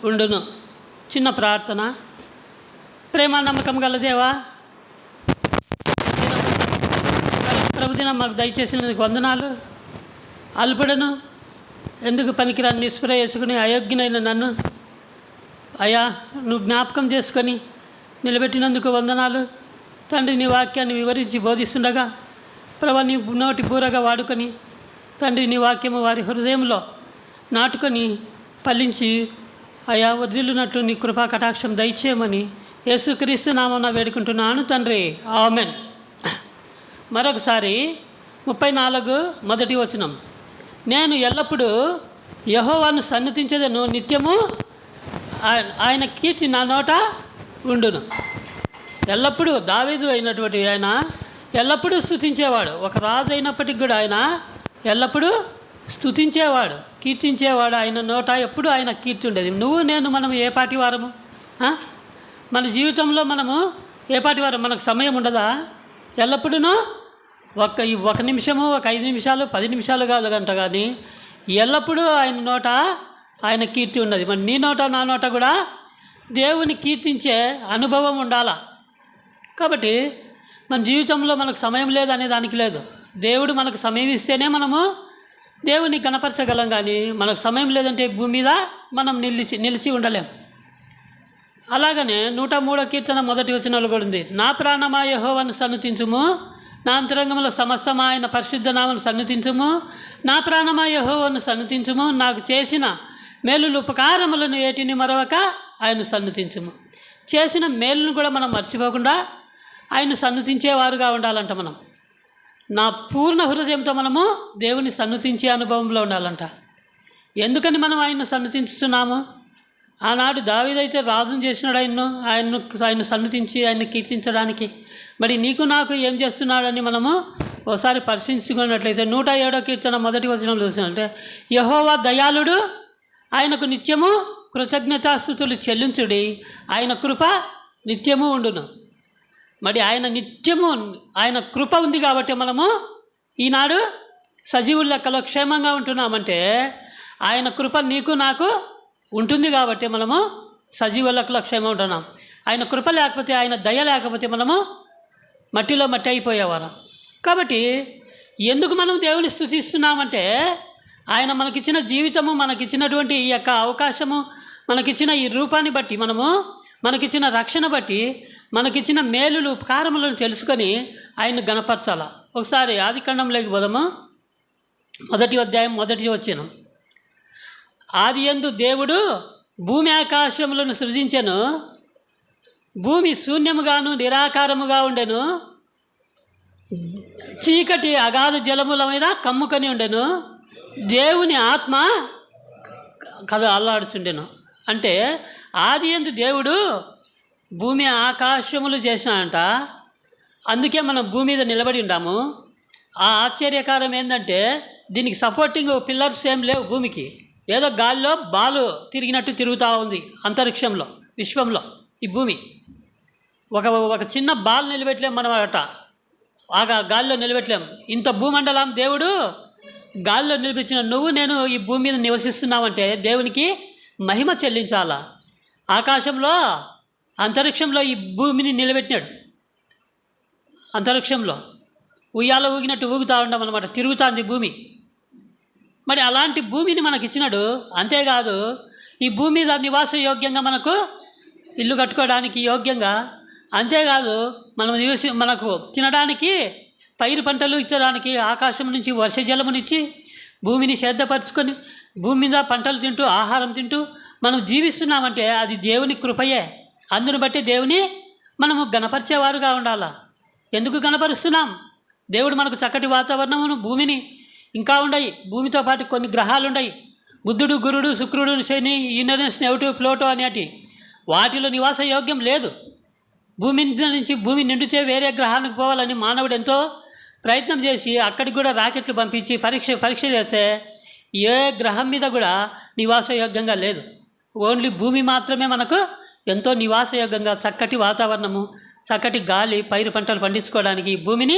ఉండును. చిన్న ప్రార్థన. ప్రేమ నమ్మకం గల దేవా, ప్రభుదినం మాకు దయచేసినందుకు వందనాలు. అల్పుడను, ఎందుకు పనికిరాని నిస్పృహ వేసుకుని అయోగ్యనైన నన్ను అయా నువ్వు జ్ఞాపకం చేసుకొని నిలబెట్టినందుకు వందనాలు. తండ్రి, నీ వాక్యాన్ని వివరించి బోధిస్తుండగా ప్రభు నీ నోటి బూరగా వాడుకొని తండ్రి నీ వాక్యము వారి హృదయంలో నాటుకొని ఫలించి అయా వర్ధిల్లునట్లు నీ కృపా కటాక్షం దయచేయమని యేసుక్రీస్తు నామమున వేడుకుంటున్నాను తండ్రి, ఆమెన్. మరొకసారి 34 మొదటి వచనం. నేను ఎల్లప్పుడూ యెహోవాను సన్నిధించెదను, నిత్యము ఆయన కీర్తి నా నోట ఉండును. ఎల్లప్పుడూ దావీదు అయినటువంటి ఆయన ఎల్లప్పుడూ స్తుతించేవాడు. ఒక రాజు అయినప్పటికి కూడా ఆయన ఎల్లప్పుడూ స్తుతించేవాడు, కీర్తించేవాడు. ఆయన నోట ఎప్పుడు ఆయన కీర్తి ఉండేది. నువ్వు నేను మనం ఏ పాటి వారము? మన జీవితంలో మనము ఏ పాటి వారం? మనకు సమయం ఉండదా? ఎల్లప్పుడూ ఒక నిమిషము, ఒక 5 నిమిషాలు, 10 నిమిషాలు కాదు గంట, కానీ ఎల్లప్పుడూ ఆయన నోట ఆయన కీర్తి ఉన్నది. మరి నీ నోట నా నోట కూడా దేవుని కీర్తించే అనుభవం ఉండాలా. కాబట్టి మన జీవితంలో మనకు సమయం లేదనే దానికి లేదు. దేవుడు మనకు సమయం ఇస్తేనే మనము దేవుని కనపరచగలం, కానీ మనకు సమయం లేదంటే భూమి మీద మనం నిలిచి ఉండలేం. అలాగనే 103 కీర్తన మొదటి వచనంలో కూడా ఉంది. నా ప్రాణమా యెహోవాను సన్నుతించుము, నా అంతరంగంలో సమస్తమా ఆయన పరిశుద్ధ నామమును సన్నుతించుము. నా ప్రాణమా యెహోవాను సన్నుతించుము, నాకు చేసిన మేలులు ఉపకారములను ఏటిని మరవక ఆయన సన్నుతించుము. చేసిన మేలును కూడా మనం మర్చిపోకుండా ఆయన సన్నుతించేవారుగా ఉండాలంట. మనం నా పూర్ణ హృదయంతో మనము దేవుని సన్నుతించే అనుభవంలో ఉండాలంట. ఎందుకని మనం ఆయన్ను సన్నుతించుతున్నాము? ఆనాడు దావీదైతే రాజును చేసినాడు ఆయన్ను సన్నుతించి ఆయన్ని కీర్తించడానికి. మరి నీకు నాకు ఏం చేస్తున్నాడని మనము ఒకసారి పరిశీలించుకున్నట్లయితే 107 కీర్తన మొదటి వచనం చూసినంటే, యెహోవా దయాళుడు, ఆయనకు నిత్యము కృతజ్ఞతాస్తుతులు చెల్లించుడి, ఆయన కృప నిత్యము ఉండును. మరి ఆయన కృప ఉంది కాబట్టి మనము ఈనాడు సజీవుల లెక్కలో క్షేమంగా ఉంటున్నామంటే ఆయన కృప నీకు నాకు ఉంటుంది కాబట్టి మనము సజీవ లెక్కలో క్షేమంగా ఉంటున్నాం. ఆయన కృప లేకపోతే, ఆయన దయ లేకపోతే మనము మట్టిలో మట్టి అయిపోయేవారం. కాబట్టి ఎందుకు మనం దేవుని స్తుతిస్తున్నామంటే ఆయన మనకిచ్చిన జీవితము, మనకిచ్చినటువంటి ఈ యొక్క అవకాశము, మనకిచ్చిన ఈ రూపాన్ని బట్టి, మనకిచ్చిన రక్షణ బట్టి, మనకిచ్చిన మేలులు ఉపకారములను తెలుసుకొని ఆయన్ని గణపరచాల. ఒకసారి ఆదికాండంలోకి పోదాము. 1వ అధ్యాయం 1వ వచనం. ఆదియందు దేవుడు భూమి ఆకాశములను సృజించెను, భూమి శూన్యముగాను నిరాకారముగా ఉండెను, చీకటి అగాధ జలములమైన కమ్ముకొని ఉండెను, దేవుని ఆత్మ కథ అల్లాడుచుండెను. అంటే ఆదియందు దేవుడు భూమి ఆకాశములు చేసినాడంట. అందుకే మనం భూమి మీద నిలబడి ఉన్నాము. ఆ ఆశ్చర్యకారం ఏంటంటే దీనికి సపోర్టింగ్ పిల్లర్స్ ఏం లేవు. భూమికి ఏదో గాలిలో బాలు తిరిగినట్టు తిరుగుతూ ఉంది అంతరిక్షంలో, విశ్వంలో. ఈ భూమి ఒక చిన్న బాల్ నిలబెట్టలేం మనం అట, గాలిలో నిలబెట్టలేం. ఇంత భూమండలం దేవుడు గాలిలో నిలిపించిన నువ్వు నేను ఈ భూమి మీద నివసిస్తున్నామంటే దేవునికి మహిమ చెల్లించాలా. ఆకాశంలో, అంతరిక్షంలో ఈ భూమిని నిలబెట్టినాడు. అంతరిక్షంలో ఉయ్యాల ఊగినట్టు ఊగుతూ ఉంటాం అన్నమాట, తిరుగుతుంది భూమి. మరి అలాంటి భూమిని మనకి ఇచ్చినాడు. అంతేకాదు ఈ భూమి మీద నివాస యోగ్యంగా మనకు ఇల్లు కట్టుకోవడానికి యోగ్యంగా, అంతేకాదు మనకు తినడానికి పైరు పంటలు ఇచ్చడానికి ఆకాశం నుంచి వర్ష జలమునిచ్చి భూమిని సేద్యపరుచుకొని భూమి మీద పంటలు తింటూ ఆహారం తింటూ మనం జీవిస్తున్నామంటే అది దేవుని కృపయే. అందును బట్టి దేవుని మనము గణపరిచేవారుగా ఉండాలా. ఎందుకు గణపరుస్తున్నాం? దేవుడు మనకు చక్కటి వాతావరణమును, భూమిని ఇంకా ఉన్నాయి. భూమితో పాటు కొన్ని గ్రహాలు ఉన్నాయి. బుద్ధుడు, గురుడు, శుక్రుడు, శని, యురేనస్, నెప్ట్యూన్, ప్లూటో అనేటి వాటిలో నివాస యోగ్యం లేదు. భూమి నుంచి భూమి నిండితే వేరే గ్రహానికి పోవాలని మానవుడు ఎంతో ప్రయత్నం చేసి అక్కడికి కూడా రాకెట్లు పంపించి పరీక్ష చేస్తే ఏ గ్రహం మీద కూడా నివాసయోగ్యంగా లేదు. ఓన్లీ భూమి మాత్రమే మనకు ఎంతో నివాసయోగ్యంగా చక్కటి వాతావరణము, చక్కటి గాలి, పైరు పంటలు పండించుకోవడానికి భూమిని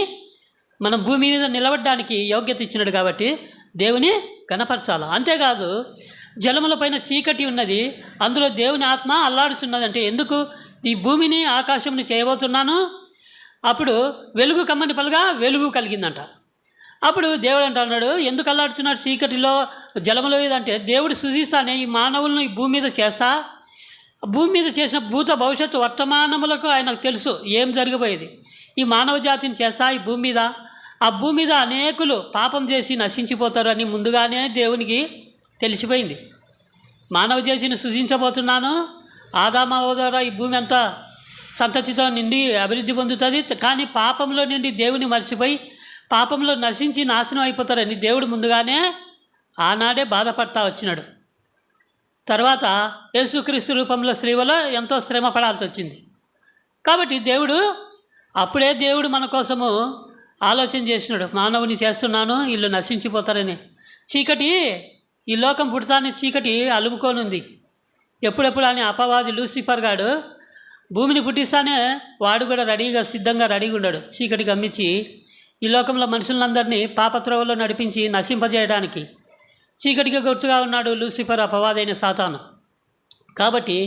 మనం భూమి మీద నిలబడడానికి యోగ్యత ఇచ్చినాడు. కాబట్టి దేవుని కనపరచాలి. అంతేకాదు జలముల పైన చీకటి ఉన్నది, అందులో దేవుని ఆత్మ అల్లాడుతున్నది. అంటే ఎందుకు? ఈ భూమిని ఆకాశంని చేయబోతున్నాను. అప్పుడు వెలుగు కమ్మని పలుగా వెలుగు కలిగిందంట. అప్పుడు దేవుడు అంటున్నాడు, ఎందుకు అల్లాడుతున్నాడు చీకటిలో జలములో అంటే, దేవుడు సృజిస్తానే ఈ మానవులను ఈ భూమి మీద చేస్తా, భూమి మీద చేసిన భూత భవిష్యత్తు వర్తమానములకు ఆయనకు తెలుసు ఏం జరగబోయేది. ఈ మానవ జాతిని చేస్తా ఈ భూమి మీద, ఆ భూమి మీద అనేకులు పాపం చేసి నశించిపోతారు అని ముందుగానే దేవునికి తెలిసిపోయింది. మానవ జాతిని సృజించబోతున్నాను, ఆదామవ్వ ద్వారా ఈ భూమి అంతా సంతతితో నిండి అభివృద్ధి పొందుతుంది. కానీ పాపంలో నిండి దేవుని మర్చిపోయి పాపంలో నశించి నాశనం అయిపోతారని దేవుడు ముందుగానే ఆనాడే బాధపడతా వచ్చినాడు. తర్వాత యేసుక్రీస్తు రూపంలో శ్రీవలో ఎంతో శ్రమ పడాల్సి వచ్చింది. కాబట్టి అప్పుడే దేవుడు మన కోసము ఆలోచన చేసినాడు, మానవుని చేస్తున్నాను వీళ్ళు నశించిపోతారని. చీకటి, ఈ లోకం పుడతానే చీకటి అలుముకొని ఉంది. ఎప్పుడెప్పుడు అని అపవాది లూసిఫర్ గాడు భూమిని పుట్టిస్తానే వాడు కూడా సిద్ధంగా రెడీగా ఉన్నాడు, చీకటి గమ్మించి ఈ లోకంలో మనుషులందరినీ పాపత్రోవలో నడిపించి నశింపజేయడానికి. చీకటికి గుర్తుగా ఉన్నాడు లూసిఫర్, అపవాదైన సాతాను. కాబట్టి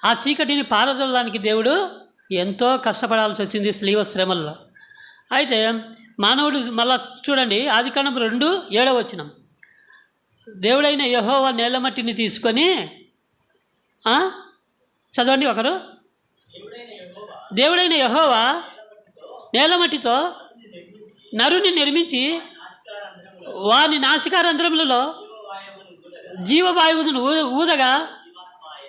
ఆ చీకటిని పారదొలడానికి దేవుడు ఎంతో కష్టపడాల్సి వచ్చింది స్లీవ శ్రమల్లో. అయితే మానవుడు మళ్ళా చూడండి, ఆదికాండం 2:7 దేవుడైన యెహోవా నేలమట్టిని తీసుకొని చదవండి ఒకరు. దేవుడైన యెహోవా నేలమట్టితో నరుని నిర్మించి వాని నాసికారంధ్రములలో జీవవాయువును ఊదగా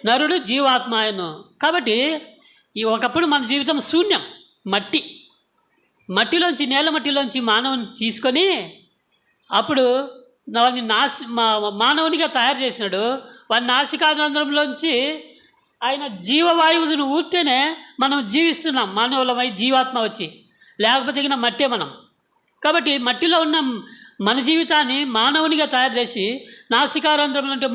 నరుడు జీవాత్మాయను. కాబట్టి ఒకప్పుడు మన జీవితం శూన్యం, మట్టిలోంచి నేలమట్టిలోంచి మానవుని తీసుకొని అప్పుడు వాడిని మానవునిగా తయారు చేసినాడు. వాడి నాసికారంధ్రంలోంచి ఆయన జీవవాయువును ఊరితేనే మనం జీవిస్తున్నాం, మానవులమై జీవాత్మ వచ్చి, లేకపోతే మట్టే మనం. కాబట్టి మట్టిలో ఉన్న మన జీవితాన్ని మానవునిగా తయారు చేసి నాసికారంధ్రం అంటే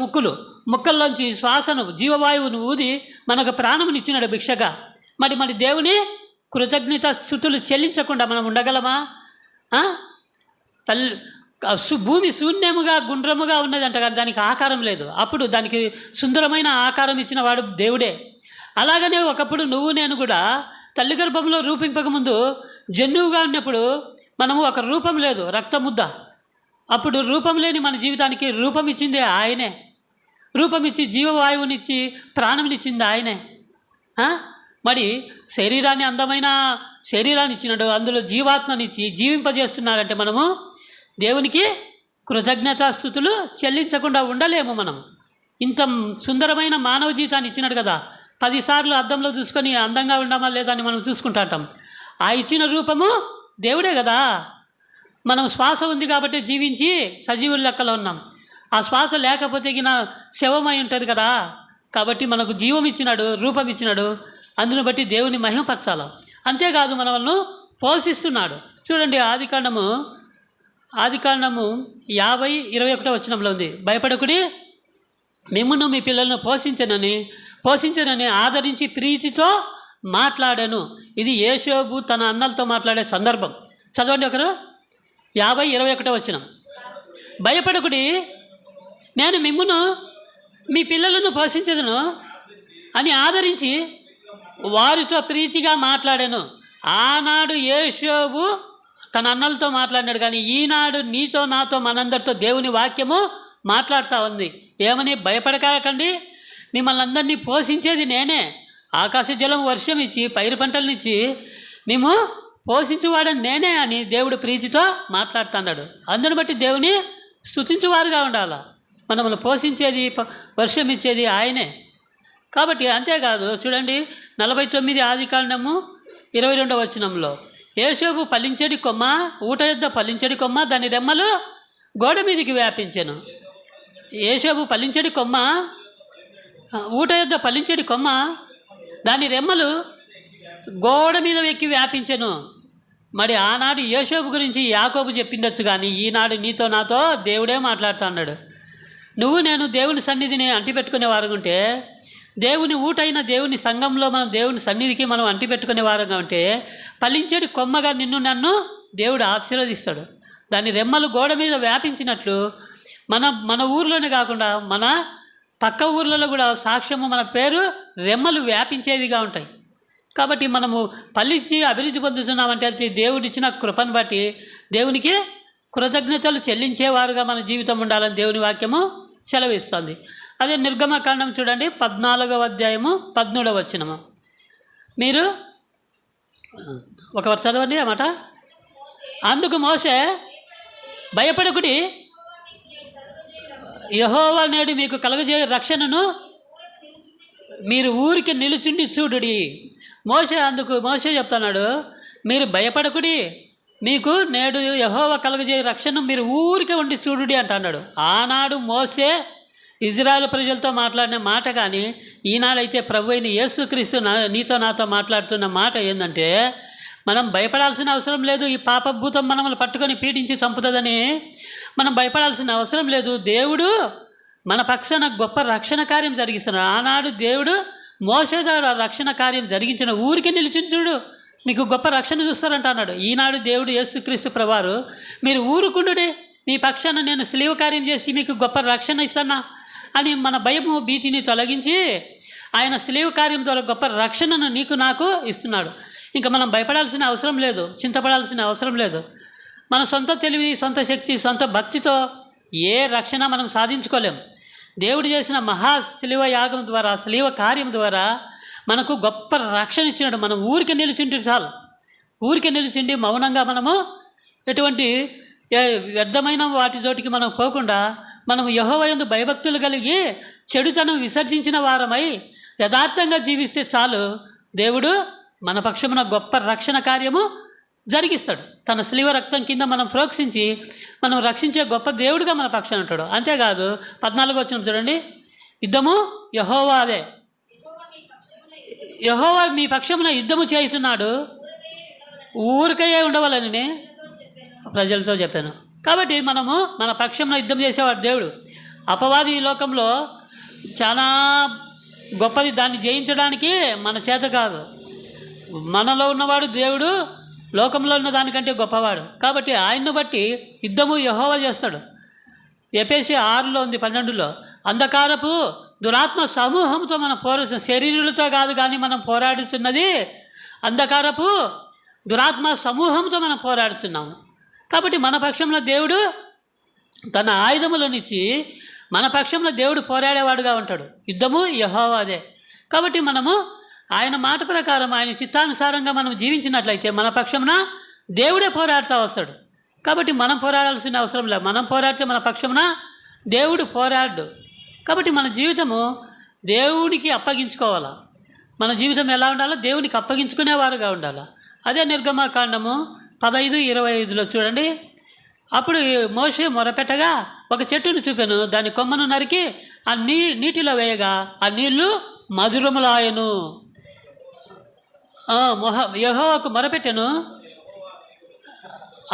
ముక్కల్లోంచి శ్వాసను జీవవాయువును ఊది మనకు ప్రాణమునిచ్చినాడు భిక్షగా. మరి దేవుని కృతజ్ఞత స్తుతులు చెల్లించకుండా మనం ఉండగలమా? భూమి శూన్యముగా గుండ్రముగా ఉన్నదంట, కానీ దానికి ఆకారం లేదు. అప్పుడు దానికి సుందరమైన ఆకారం ఇచ్చిన వాడు దేవుడే. అలాగనే ఒకప్పుడు నువ్వు నేను కూడా తల్లి గర్భంలో రూపింపకముందు జన్యువుగా ఉన్నప్పుడు మనము ఒక రూపం లేదు, రక్తముద్ద. అప్పుడు రూపం లేని మన జీవితానికి రూపం ఇచ్చిందే ఆయనే. రూపం ఇచ్చి జీవవాయువునిచ్చి ప్రాణమునిచ్చింది ఆయనే. మరి శరీరాన్ని, అందమైన శరీరాన్ని ఇచ్చినాడు, అందులో జీవాత్మనిచ్చి జీవింపజేస్తున్నారంటే మనము దేవునికి కృతజ్ఞతాస్తుతులు చెల్లించకుండా ఉండలేము. మనం ఇంత సుందరమైన మానవ జీవితాన్ని ఇచ్చినాడు కదా. 10 సార్లు అద్దంలో చూసుకొని అందంగా ఉండమా లేదా అని మనం చూసుకుంటాం. ఆ ఇచ్చిన రూపము దేవుడే కదా. మనం శ్వాస ఉంది కాబట్టి జీవించి సజీవుల లెక్కలో ఉన్నాం. ఆ శ్వాస లేకపోతే శవమై ఉంటుంది కదా. కాబట్టి మనకు జీవం ఇచ్చినాడు, రూపం ఇచ్చినాడు. అందును బట్టి దేవుని మహిమపరచాలి. అంతేకాదు మనల్ని పోషిస్తున్నాడు. చూడండి, ఆదికాండము 50:21 ఉంది. భయపడకుడి, మిమ్మును మీ పిల్లలను పోషించనని ఆదరించి ప్రీతితో మాట్లాడాను. ఇది యోసేపు తన అన్నలతో మాట్లాడే సందర్భం. చదవండి ఒకరు. 50:21 భయపడకుడి, నేను మిమ్మును మీ పిల్లలను పోషించదును అని ఆదరించి వారితో ప్రీతిగా మాట్లాడాను. ఆనాడు యోసేపు తన అన్నలతో మాట్లాడినాడు, కానీ ఈనాడు నీతో నాతో మనందరితో దేవుని వాక్యము మాట్లాడుతూ ఉంది. ఏమని? భయపడకండి, మిమ్మల్ని అందరినీ పోషించేది నేనే. ఆకాశ జలం వర్షం ఇచ్చి పైరు పంటలనిచ్చి మేము పోషించువాడని నేనే అని దేవుడు ప్రీతితో మాట్లాడుతున్నాడు. అందుని బట్టి దేవుని స్తుతించువారుగా ఉండాలి. మనల్ని పోషించేది, వర్షం ఇచ్చేది ఆయనే. కాబట్టి అంతేకాదు, చూడండి 49 ఆదికాండము 22 యోసేపు ఫలించడి కొమ్మ, ఊట యొద్ద ఫలించడి కొమ్మ, దాని రెమ్మలు గోడ మీదకి వ్యాపించెను. యోసేపు ఫలించడి కొమ్మ, ఊట యొద్ద ఫలించడి కొమ్మ, దాని రెమ్మలు గోడ మీద ఎక్కి వ్యాపించెను. మరి ఆనాడు యోసేపు గురించి యాకోబు చెప్పిండొచ్చు, కానీ ఈనాడు నీతో నాతో దేవుడే మాట్లాడుతున్నాడు. నువ్వు నేను దేవుని సన్నిధిని అంటిపెట్టుకునే వారుగా దేవుని ఊటైన దేవుని సంఘంలో మనం దేవుని సన్నిధికి మనం అంటిపెట్టుకునే వారుగా ఉంటే ఫలించేది కొమ్మగా నన్ను దేవుడు ఆశీర్వదిస్తాడు. దాని రెమ్మలు గోడ మీద వ్యాపించినట్లు మన ఊర్లోనే కాకుండా మన పక్క ఊర్లలో కూడా సాక్ష్యము మన పేరు రెమ్మలు వ్యాపించేవిగా ఉంటాయి. కాబట్టి మనము ఫలించి అభివృద్ధి పొందుతున్నామంటే అది దేవుడిచ్చిన కృపను బట్టి దేవునికి కృతజ్ఞతలు చెల్లించేవారుగా మన జీవితం ఉండాలని దేవుని వాక్యము సెలవిస్తుంది. అదే నిర్గమకాండం చూడండి 14వ అధ్యాయము 13వ వచనము. మీరు ఒకవారు చదవండి అన్నమాట. అందుకు మోషే, భయపడకుడి, యెహోవా నేడు మీకు కలుగజేయ రక్షణను మీరు ఊరికి నిలుచుండి చూడుడి. మోషే చెప్తున్నాడు, మీరు భయపడకుడి, మీకు నేడు యెహోవా కలుగజేయ రక్షణ మీరు ఊరికే ఉండి చూడుడి అంటున్నాడు. ఆనాడు మోషే ఇజ్రాయెల్ ప్రజలతో మాట్లాడిన మాట కానీ ఈనాడైతే ప్రభు అయిన యేసుక్రీస్తు నీతో నాతో మాట్లాడుతున్న మాట ఏంటంటే, మనం భయపడాల్సిన అవసరం లేదు. ఈ పాపభూతం మనల్ని పట్టుకొని పీడించి చంపుతుందని మనం భయపడాల్సిన అవసరం లేదు. దేవుడు మన పక్షాన గొప్ప రక్షణ కార్యం జరిగిస్తున్నాడు. ఆనాడు దేవుడు మోషే ద్వారా రక్షణ కార్యం జరిగించిన ఊరికి నిలిచి చూడు, మీకు గొప్ప రక్షణ చూస్తారంట అన్నాడు. ఈనాడు దేవుడు యేసుక్రీస్తు ప్రభువారు, మీరు ఊరుకుండుడి, మీ పక్షాన నేను సిలువ కార్యం చేసి మీకు గొప్ప రక్షణ ఇస్తానా అని మన భయము భీతిని తొలగించి ఆయన సిలువ కార్యం ద్వారా గొప్ప రక్షణను నీకు నాకు ఇస్తున్నాడు. ఇంకా మనం భయపడాల్సిన అవసరం లేదు, చింతపడాల్సిన అవసరం లేదు. మన సొంత తెలివి, సొంత శక్తి, సొంత భక్తితో ఏ రక్షణ మనం సాధించుకోలేం. దేవుడు చేసిన మహా సిలువ యాగం ద్వారా, సిలువ కార్యం ద్వారా మనకు గొప్ప రక్షణ ఇచ్చినాడు. మనం ఊరికే నిలిచిండి చాలు, ఊరికే నిలిచిండి మౌనంగా మనము ఎటువంటి వ్యర్థమైన వాటి జోటికి మనం పోకుండా మనం యెహోవా యందు భయభక్తులు కలిగి చెడుతనం విసర్జించిన వారమై యథార్థంగా జీవిస్తే చాలు, దేవుడు మన పక్షమున గొప్ప రక్షణ కార్యము జరిగిస్తాడు. తన సిలువ రక్తం కింద మనం ప్రోక్షించి మనం రక్షించే గొప్ప దేవుడుగా మన పక్షాన ఉంటాడు. అంతేకాదు 14వ వచనం చూడండి, యుద్ధము యెహోవాదే, యెహోవా మీ పక్షమున యుద్ధము చేస్తున్నాడు, ఊరికయే ఉండవాలని ప్రజలతో చెప్పాను. కాబట్టి మనము మన పక్షంలో యుద్ధం చేసేవాడు దేవుడు. అపవాది ఈ లోకంలో చాలా గొప్పది, దాన్ని జయించడానికి మన చేత కాదు. మనలో ఉన్నవాడు దేవుడు లోకంలో ఉన్న దానికంటే గొప్పవాడు. కాబట్టి ఆయన్ను బట్టి యుద్ధము యెహోవా చేస్తాడు. ఎఫెసీ 6లో ఉంది 12లో, అంధకారపు దురాత్మ సమూహంతో మనం శరీరులతో కాదు కానీ మనం పోరాడుతున్నది అంధకారపు దురాత్మ సమూహంతో మనం పోరాడుతున్నాము. కాబట్టి మన పక్షంలో దేవుడు తన ఆయుధములనిచ్చి మన పక్షంలో దేవుడు పోరాడేవాడుగా ఉంటాడు. యుద్ధము యెహోవాదే. కాబట్టి మనము ఆయన మాట ప్రకారం, ఆయన చిత్తానుసారంగా మనం జీవించినట్లయితే మన పక్షమున దేవుడే పోరాడుతూ వస్తాడు. కాబట్టి మనం పోరాడాల్సిన అవసరం లేదు. మనం పోరాడితే మన పక్షమున దేవుడు పోరాడు. కాబట్టి మన జీవితము దేవుడికి అప్పగించుకోవాలా. మన జీవితం ఎలా ఉండాలో దేవునికి అప్పగించుకునేవారుగా ఉండాలి. అదే నిర్గమకాండము 15:25లో చూడండి. అప్పుడు మోషే మొరపెట్టగా ఒక చెట్టును చూపాను, దాని కొమ్మను నరికి ఆ నీటిలో వేయగా ఆ నీళ్లు మధురములాయను. యెహోవాకు మొరపెట్టాను,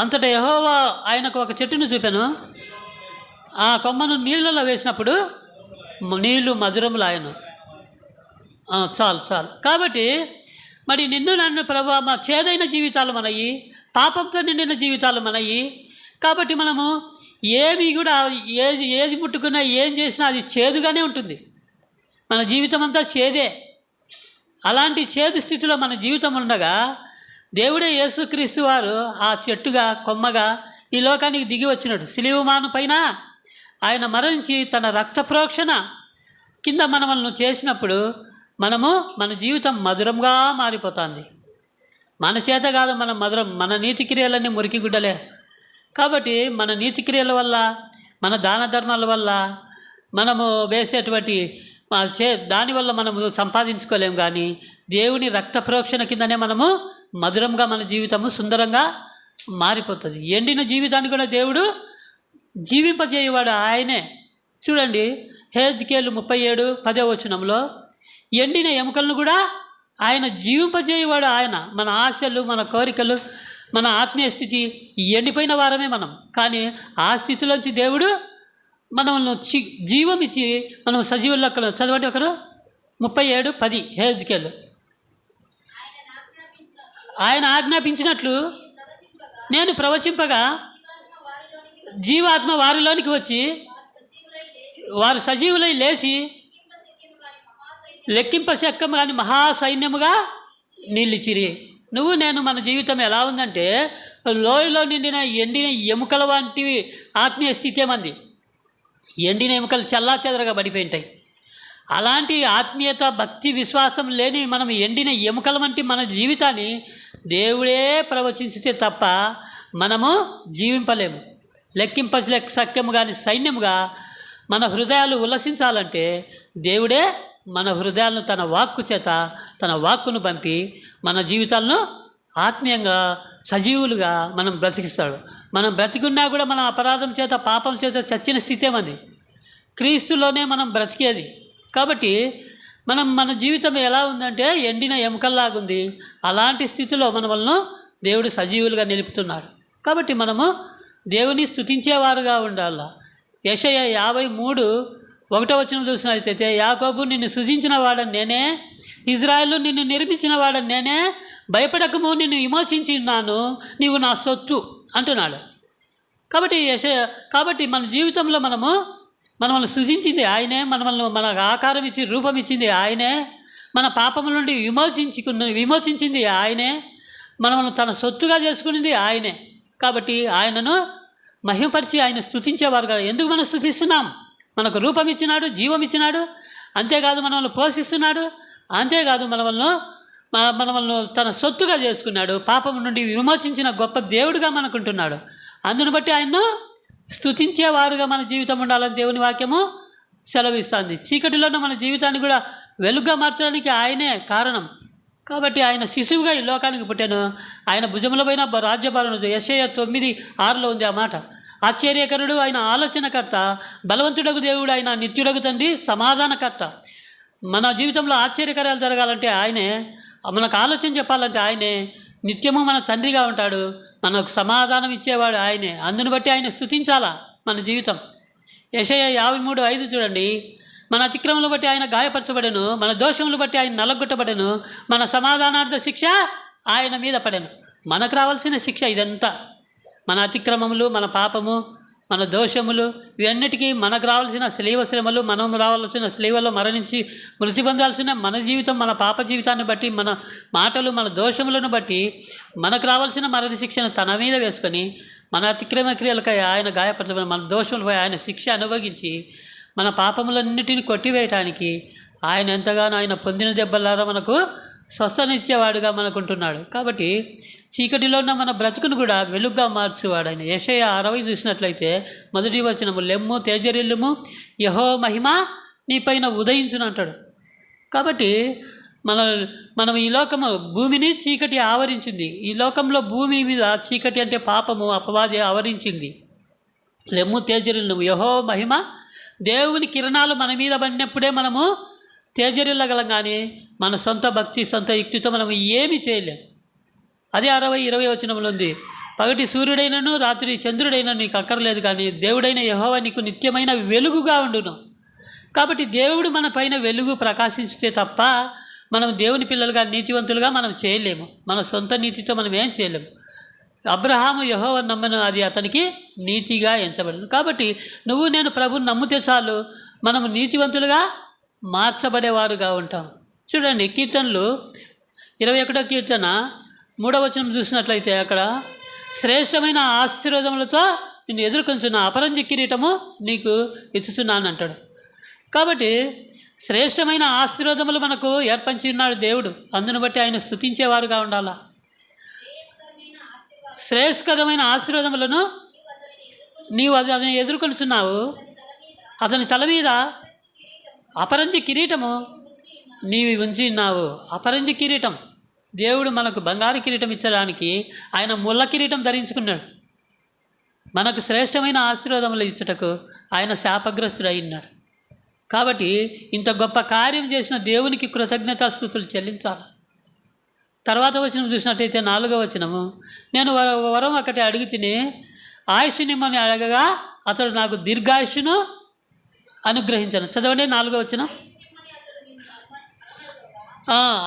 అంతటా యెహోవా ఆయనకు ఒక చెట్టును చూపాను, ఆ కొమ్మను నీళ్ళలో వేసినప్పుడు నీళ్లు మధురములాయను. చాలు. కాబట్టి మరి నిన్ను నన్ను ప్రభువా మా చేదైన జీవితాలు మనయి, పాపంతో నిండిన జీవితాలు మనయి. కాబట్టి మనము ఏమి కూడా ఏది ముట్టుకున్నా ఏం చేసినా అది చేదుగానే ఉంటుంది. మన జీవితం అంతా చేదే. అలాంటి చేదు స్థితిలో మన జీవితం ఉండగా దేవుడే యేసుక్రీస్తు వారు ఆ చెట్టుగా కొమ్మగా ఈ లోకానికి దిగి వచ్చినాడు. సిలువమాను పైన ఆయన మరణించి తన రక్త ప్రోక్షణ కింద మనల్ని చేసినప్పుడు మన జీవితం మధురంగా మారిపోతుంది. మన చేత కాదు మనం మధురం, మన నీతి క్రియలన్నీ మురికి గుడ్డలే. కాబట్టి మన నీతి క్రియల వల్ల, మన దాన ధర్మాల వల్ల, మనము వేసేటువంటి దానివల్ల మనము సంపాదించుకోలేము. కానీ దేవుని రక్త ప్రోక్షణ కిందనే మనము మధురంగా మన జీవితము సుందరంగా మారిపోతుంది. ఎండిన జీవితాన్ని కూడా దేవుడు జీవింపజేయవాడు ఆయనే. చూడండి హెజ్కేలు 37:10 ఎండిన ఎముకలను కూడా ఆయన జీవింపజేయవాడు ఆయన. మన ఆశలు, మన కోరికలు, మన ఆత్మీయ స్థితి ఎండిపోయిన వారమే మనం. కానీ ఆ స్థితిలోంచి దేవుడు మనల్ని జీవం ఇచ్చి మనం సజీవులకు చదవండి. 37:10 హెజ్కేలు. ఆయన ఆజ్ఞాపించినట్లు నేను ప్రవచింపగా జీవాత్మ వారిలోనికి వచ్చి వారు సజీవులై లేచి లెక్కింపశక్యం కాని మహాసైన్యముగా నిలిచిరి. నువ్వు నేను మన జీవితం ఎలా ఉందంటే లోయలో నిండిన ఎండిన ఎముకల వంటివి ఆత్మీయ స్థితి ఏమంది. ఎండిన ఎముకలు చల్లా చెదరగా పడిపోయింటాయి. అలాంటి ఆత్మీయత, భక్తి, విశ్వాసం లేని మనం ఎండిన ఎముకల వంటి మన జీవితాన్ని దేవుడే ప్రవచించితే తప్ప మనము జీవింపలేము. లెక్కింపశక్యము కానీ సైన్యముగా మన హృదయాలు ఉల్లసించాలంటే దేవుడే మన హృదయాలను తన వాక్కు చేత, తన వాక్కును పంపి మన జీవితాలను ఆత్మీయంగా సజీవులుగా మనం బ్రతికిస్తాడు. మనం బ్రతికున్నా కూడా మన అపరాధం చేత, పాపం చేత చచ్చిన స్థితే మంది. క్రీస్తులోనే మనం బ్రతికేది. కాబట్టి మన జీవితం ఎలా ఉందంటే ఎండిన ఎముకల్లాగుంది. అలాంటి స్థితిలో మనల్ని దేవుడు సజీవులుగా నిలుపుతున్నాడు. కాబట్టి మనము దేవుని స్తుతించేవారుగా ఉండాలి. యెషయా 53:1 చూసినట్లయితే, యాకోబు నిన్ను సృజించిన వాడని నేనే, ఇజ్రాయేలు నిన్ను నిర్మించిన వాడని నేనే, భయపడకము నిన్ను విమోచించినాను, నీవు నా సొత్తు అంటున్నాడు. కాబట్టి మన జీవితంలో మనల్ని సృజించింది ఆయనే, మనకు ఆకారం ఇచ్చి రూపం ఇచ్చింది ఆయనే, మన పాపముల నుండి విమోచించింది ఆయనే, మనల్ని తన సొత్తుగా చేసుకునేది ఆయనే. కాబట్టి ఆయనను మహిమపరిచి ఆయన స్తుతించేవారు కదా. ఎందుకు మనం స్తుతిస్తున్నాం? మనకు రూపం ఇచ్చినాడు, జీవం ఇచ్చినాడు. అంతేకాదు మనల్ని పోషిస్తున్నాడు. అంతేకాదు మనల్ని తన సొత్తుగా చేసుకున్నాడు. పాపం నుండి విమోచించిన గొప్ప దేవుడుగా మనకుంటున్నాడు. అందును బట్టి ఆయన్ను స్తుతించేవారుగా మన జీవితం ఉండాలని దేవుని వాక్యము సెలవిస్తుంది. చీకటిలోనూ మన జీవితాన్ని కూడా వెలుగుగా మార్చడానికి ఆయనే కారణం. కాబట్టి ఆయన శిశువుగా ఈ లోకానికి పుట్టాను. ఆయన భుజముల పైన రాజ్యభారం. యెషయా 9:6 ఉంది ఆ మాట. ఆశ్చర్యకరుడు, ఆయన ఆలోచనకర్త, బలవంతుడగు దేవుడు, ఆయన నిత్యుడగు తండ్రి, సమాధానకర్త. మన జీవితంలో ఆశ్చర్యకరాలు జరగాలంటే ఆయనే, మనకు ఆలోచన చెప్పాలంటే ఆయనే, నిత్యము మన తండ్రిగా ఉంటాడు, మనకు సమాధానం ఇచ్చేవాడు ఆయనే. అందును బట్టి ఆయన స్తుతించాలా మన జీవితం. యెషయా 53:5 చూడండి. మన అతిక్రమములు బట్టి ఆయన గాయపరచబడెను, మన దోషములు బట్టి ఆయన నలగొట్టబడెను, మన సమాధానార్థ శిక్ష ఆయన మీద పడెను. మనకు రావాల్సిన శిక్ష ఇదంతా. మన అతిక్రమములు, మన పాపము, మన దోషములు, ఇవన్నిటికీ మనకు రావాల్సిన శిలువ శ్రమలు, మనం రావాల్సిన శిలువలో మరణించి మృతి పొందాల్సిన మన జీవితం, మన పాప జీవితాన్ని బట్టి, మన మాటలు, మన దోషములను బట్టి మనకు రావాల్సిన మరణ శిక్షను తన మీద వేసుకొని, మన అతిక్రమ క్రియలకై ఆయన గాయపరచబడి, మన దోషములపై ఆయన శిక్ష అనుభవించి మన పాపములన్నిటిని కొట్టివేయటానికి ఆయన ఎంతగానో ఆయన పొందిన దెబ్బలారా మనకు స్వస్థనిచ్చేవాడుగా మనకుంటున్నాడు. కాబట్టి చీకటిలో ఉన్న మన బ్రతుకును కూడా వెలుగుగా మార్చేవాడు ఆయన. యెషయా 60 చూసినట్లయితే 1వ వచనము, లెమ్ము తేజరిల్లుము, యెహోవా మహిమ నీ పైన ఉదయించును అంటాడు. కాబట్టి మనం ఈ లోకము, భూమిని చీకటి ఆవరించింది. ఈ లోకంలో భూమి మీద చీకటి అంటే పాపము, అపవాది ఆవరించింది. లెమ్ము తేజరిల్లుము, యెహోవా మహిమ, దేవుని కిరణాలు మన మీద పడినప్పుడే మనము తేజరిల్లగలం. కానీ మన సొంత భక్తి, సొంత యుక్తితో మనం ఏమీ చేయలేం. అదే 60:20 వచనంలో ఉంది. పగటి సూర్యుడైనను రాత్రి చంద్రుడైనా నీకు అక్కర్లేదు, కానీ దేవుడైన యెహోవా నీకు నిత్యమైన వెలుగుగా ఉండును. కాబట్టి దేవుడు మన పైన వెలుగు ప్రకాశించితే తప్ప మనం దేవుని పిల్లలుగా, నీతివంతులుగా మనం చేయలేము. మన సొంత నీతితో మనం ఏం చేయలేము. అబ్రహాము యెహోవాను నమ్మను, అది అతనికి నీతిగా ఎంచబడను. కాబట్టి నువ్వు నేను ప్రభువుని నమ్మితే చాలు, మనము నీతివంతులుగా మార్చబడేవారుగా ఉంటాం. చూడండి, కీర్తనలు 21వ కీర్తన 3వ వచనం చూసినట్లయితే అక్కడ, శ్రేష్టమైన ఆశీర్వాదములతో నిన్ను ఎదుర్కొంటున్న అపరంజి కిరీటము నీకు ఇచ్చుతున్నాను అంటాడు. కాబట్టి శ్రేష్టమైన ఆశీర్వాదములు మనకు ఏర్పరిచి ఉన్నాడు దేవుడు. అందును బట్టి ఆయన స్తుతించేవారుగా ఉండాలా. శ్రేష్టకరమైన ఆశీర్వాదములను నీవు అతని ఎదుర్కొంటున్నావు. అతని తల మీద అపరంజి కిరీటము నీవి ఉంచి ఉన్నావు. అపరంజి కిరీటం, దేవుడు మనకు బంగారు కిరీటం ఇచ్చడానికి ఆయన ముళ్ళ కిరీటం ధరించుకున్నాడు. మనకు శ్రేష్టమైన ఆశీర్వాదములు ఇచ్చుటకు ఆయన శాపగ్రస్తుడు అయినాడు. కాబట్టి ఇంత గొప్ప కార్యం చేసిన దేవునికి కృతజ్ఞతాస్తుతులు చెల్లించాలి. తర్వాత వచనం చూసినట్టయితే 4వ వచనము, నేను వరం ఒకటి అడిగి తిని ఆయుష్నిమ్మని అడగగా అతడు నాకు దీర్ఘాయుష్ను అనుగ్రహించను. చదవండి 4వ వచనం.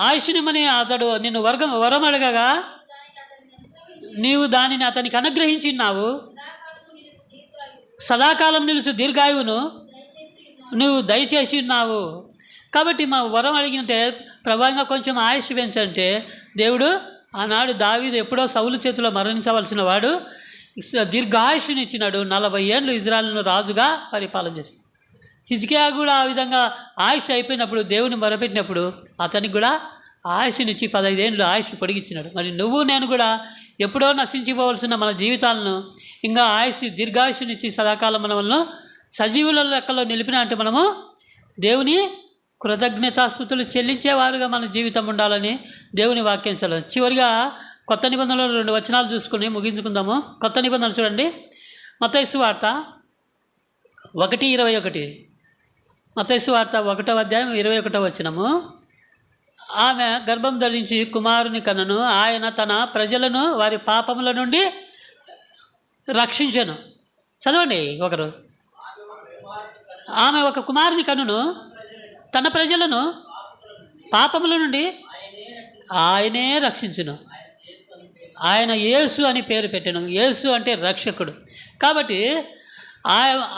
ఆయుష్నిమ్మని అతడు నిన్ను వరం అడగగా నీవు దానిని అతనికి అనుగ్రహించినావు. సదాకాలం నిలుచు దీర్ఘాయువును నువ్వు దయచేసి ఉన్నావు. కాబట్టి మా వరం అడిగితే ప్రభావంగా కొంచెం ఆయుష్ పెంచంటే దేవుడు ఆనాడు దావీదు ఎప్పుడో సౌలు చేతిలో మరణించవలసిన వాడు దీర్ఘాయుష్ని ఇచ్చినాడు. 40 ఏళ్ళు ఇజ్రాయెల్ను రాజుగా పరిపాలన చేసి. హిజ్కియా కూడా ఆ విధంగా ఆయుష్ అయిపోయినప్పుడు దేవుని మొరపెట్టినప్పుడు అతనికి కూడా ఆయుష్నిచ్చి 15 ఏళ్ళు ఆయుష్ పొడిగించినాడు. మరి నువ్వు నేను కూడా ఎప్పుడో నశించిపోవలసిన మన జీవితాలను ఇంకా దీర్ఘాయుష్నిచ్చి సదాకాలం మనల్ని సజీవుల లెక్కలో నిలిపిన అంటే మనము దేవుని కృతజ్ఞతాస్తుతులు చెల్లించేవారుగా మన జీవితం ఉండాలని దేవుని వాక్యం సెలవు. చివరిగా కొత్త నిబంధనలో 2 వచనాలు చూసుకుని ముగించుకుందాము. కొత్త నిబంధనలు చూడండి. మత్తయి సువార్త 1:21. మత్తయి సువార్త 1వ అధ్యాయం 21వ వచనము. ఆమె గర్భం ధరించి కుమారుని కనను, ఆయన తన ప్రజలను వారి పాపముల నుండి రక్షించెను. చదవండి ఒకరు. ఆమె ఒక కుమారుని కనును, తన ప్రజలను పాపముల నుండి ఆయనే రక్షించును. ఆయన యేసు అని పేరు పెట్టాను. యేసు అంటే రక్షకుడు. కాబట్టి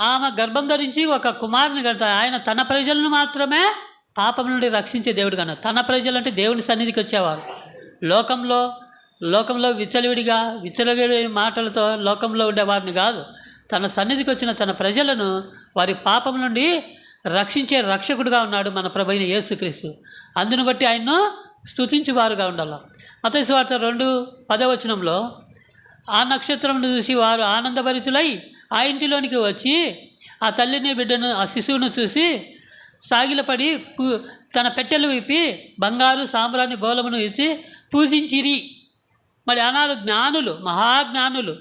ఆమె గర్భం ధరించి ఒక కుమారుని కనుక ఆయన తన ప్రజలను మాత్రమే పాపం నుండి రక్షించే దేవుడు కన్నా. తన ప్రజలు అంటే దేవుని సన్నిధికి వచ్చేవారు. లోకంలో విచ్చలవిడి మాటలతో లోకంలో ఉండేవారిని కాదు. తన సన్నిధికి వచ్చిన తన ప్రజలను వారి పాపం నుండి రక్షించే రక్షకుడుగా ఉన్నాడు మన ప్రభువైన యేసుక్రీస్తు. అందును బట్టి ఆయన్ను స్తుతించువారుగా ఉండాలి. మత్తయి సువార్త 2:10 వచనంలో ఆ నక్షత్రమును చూసి వారు ఆనందభరితులై ఆ ఇంటిలోనికి వచ్చి ఆ తల్లిని బిడ్డను ఆ శిశువును చూసి సాగిలపడి తన పెట్టెలు విప్పి బంగారు సాంబ్రాణి బోలమును ఇచ్చి పూజించిరి. మరి ఆనాడు జ్ఞానులు, మహాజ్ఞానులు